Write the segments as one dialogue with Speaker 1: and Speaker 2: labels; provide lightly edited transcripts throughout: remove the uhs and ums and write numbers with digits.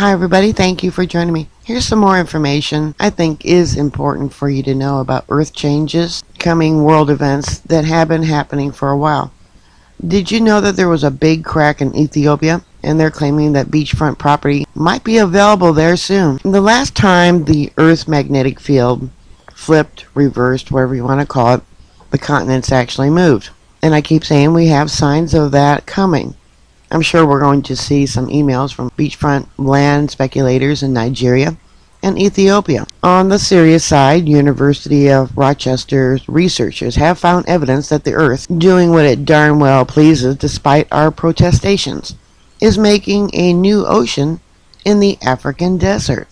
Speaker 1: Hi everybody, thank you for joining me. Here's some more information I think is important for you to know about Earth changes, coming world events that have been happening for a while. Did you know that there was a big crack in Ethiopia and they're claiming that beachfront property might be available there soon? The last time the Earth's magnetic field flipped, reversed, whatever you want to call it, the continents actually moved. And I keep saying we have signs of that coming. I'm sure we're going to see some emails from beachfront land speculators in Nigeria and Ethiopia. On the serious side, University of Rochester's researchers have found evidence that the Earth, doing what it darn well pleases despite our protestations, is making a new ocean in the African desert.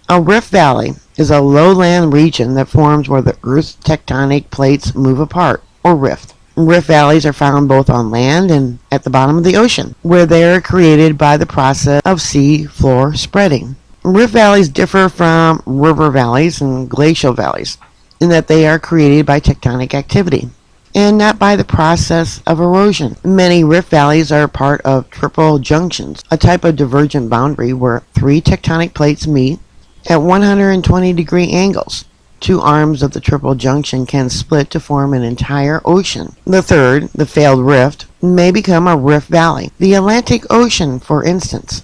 Speaker 1: A rift valley is a lowland region that forms where the Earth's tectonic plates move apart, or rift. Rift valleys are found both on land and at the bottom of the ocean, where they are created by the process of sea floor spreading. Rift valleys differ from river valleys and glacial valleys in that they are created by tectonic activity and not by the process of erosion. Many rift valleys are part of triple junctions, a type of divergent boundary where three tectonic plates meet at 120-degree angles. Two arms of the triple junction can split to form an entire ocean. The third, the failed rift, may become a rift valley. The Atlantic Ocean, for instance,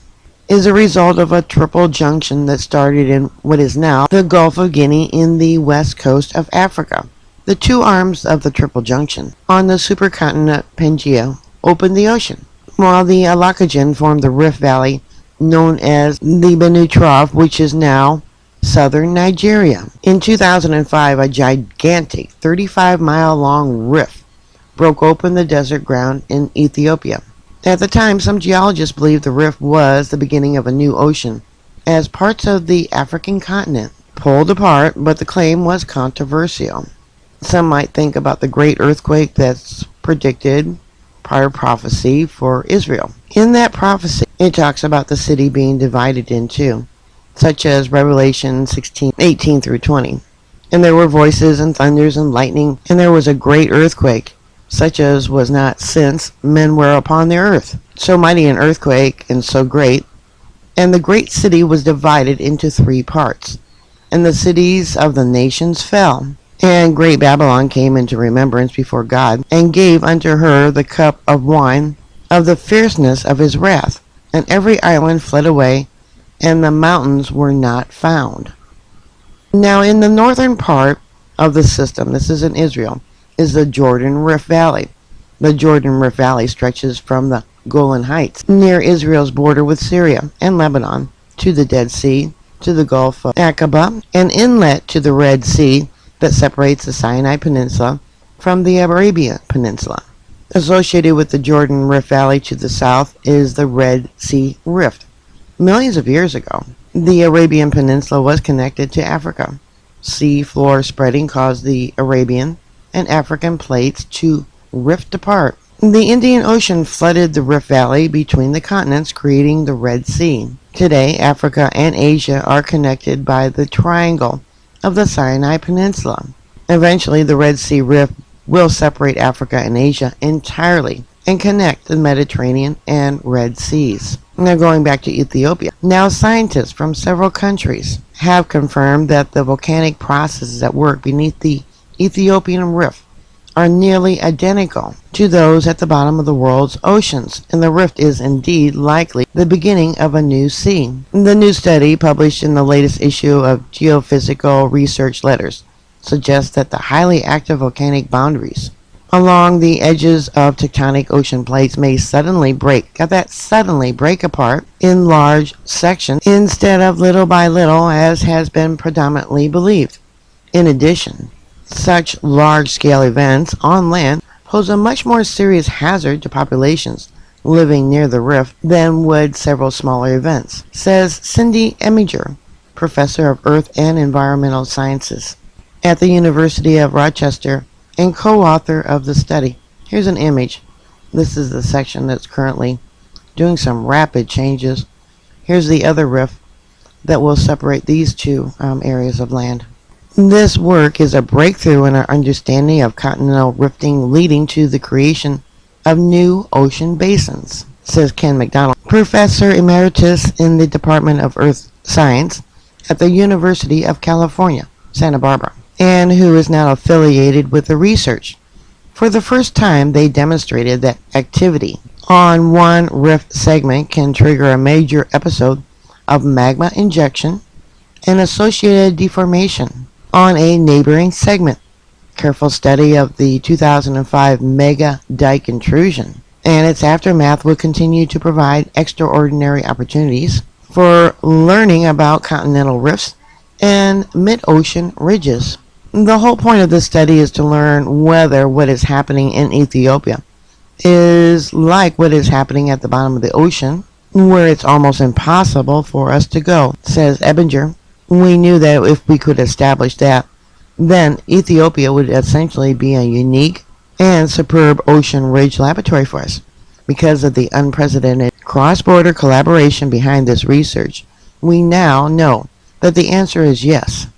Speaker 1: is a result of a triple junction that started in what is now the Gulf of Guinea in the west coast of Africa. The two arms of the triple junction on the supercontinent Pangaea opened the ocean, while the Alakajan formed the rift valley known as the Benue Trough, which is now southern Nigeria. In 2005, a gigantic 35-mile-long rift broke open the desert ground in Ethiopia. At the time, some geologists believed the rift was the beginning of a new ocean, as parts of the African continent pulled apart, but the claim was controversial. Some might think about the great earthquake that's predicted, prior prophecy for Israel. In that prophecy, it talks about the city being divided in two, such as Revelation 16:18 through 20. And there were voices and thunders and lightning, and there was a great earthquake, such as was not since men were upon the earth. So mighty an earthquake, and so great. And the great city was divided into three parts, and the cities of the nations fell. And great Babylon came into remembrance before God, and gave unto her the cup of wine of the fierceness of his wrath. And every island fled away, and the mountains were not found. Now in the northern part of the system, this is in Israel, is the Jordan Rift Valley. The Jordan Rift Valley stretches from the Golan Heights, near Israel's border with Syria and Lebanon, to the Dead Sea, to the Gulf of Aqaba, an inlet to the Red Sea that separates the Sinai Peninsula from the Arabian Peninsula. Associated with the Jordan Rift Valley to the south is the Red Sea Rift. Millions of years ago, the Arabian Peninsula was connected to Africa. Sea floor spreading caused the Arabian and African plates to rift apart. The Indian Ocean flooded the Rift Valley between the continents, creating the Red Sea. Today, Africa and Asia are connected by the triangle of the Sinai Peninsula. Eventually, the Red Sea Rift will separate Africa and Asia entirely and connect the Mediterranean and Red Seas. Now going back to Ethiopia. Now scientists from several countries have confirmed that the volcanic processes at work beneath the Ethiopian rift are nearly identical to those at the bottom of the world's oceans, and the rift is indeed likely the beginning of a new sea. The new study, published in the latest issue of Geophysical Research Letters, suggests that the highly active volcanic boundaries along the edges of tectonic ocean plates may suddenly break apart in large sections instead of little by little as has been predominantly believed. In addition, such large-scale events on land pose a much more serious hazard to populations living near the rift than would several smaller events, says Cindy Eminger, professor of Earth and Environmental Sciences at the University of Rochester and co-author of the study. Here's an image. This is the section that's currently doing some rapid changes. Here's the other rift that will separate these two areas of land. This work is a breakthrough in our understanding of continental rifting, leading to the creation of new ocean basins. says Ken McDonald, professor emeritus in the Department of Earth Science at the University of California, Santa Barbara, and who is now affiliated with the research. For the first time, they demonstrated that activity on one rift segment can trigger a major episode of magma injection and associated deformation on a neighboring segment. Careful study of the 2005 mega dike intrusion and its aftermath will continue to provide extraordinary opportunities for learning about continental rifts and mid-ocean ridges. The whole point of this study is to learn whether what is happening in Ethiopia is like what is happening at the bottom of the ocean, where it's almost impossible for us to go, says Ebinger. We knew that if we could establish that, then Ethiopia would essentially be a unique and superb ocean ridge laboratory for us. Because of the unprecedented cross-border collaboration behind this research, we now know that the answer is yes.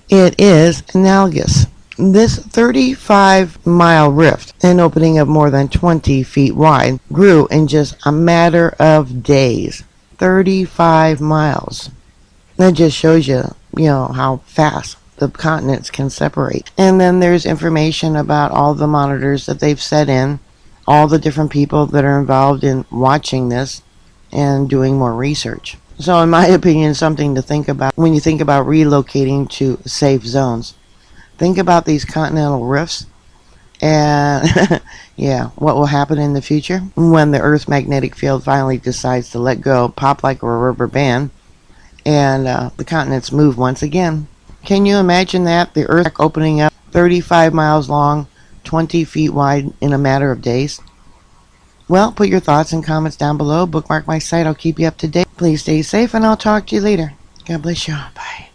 Speaker 1: It is analogous. This 35-mile rift, an opening of more than 20 feet wide, grew in just a matter of days. 35 miles. That just shows you, how fast the continents can separate. And then there's information about all the monitors that they've set in, all the different people that are involved in watching this and doing more research. So in my opinion, something to think about when you think about relocating to safe zones. Think about these continental rifts and what will happen in the future when the Earth's magnetic field finally decides to let go, pop like a rubber band, and the continents move once again. Can you imagine that? The Earth opening up 35 miles long, 20 feet wide in a matter of days? Well, put your thoughts and comments down below. Bookmark my site. I'll keep you up to date. Please stay safe, and I'll talk to you later. God bless you. Bye.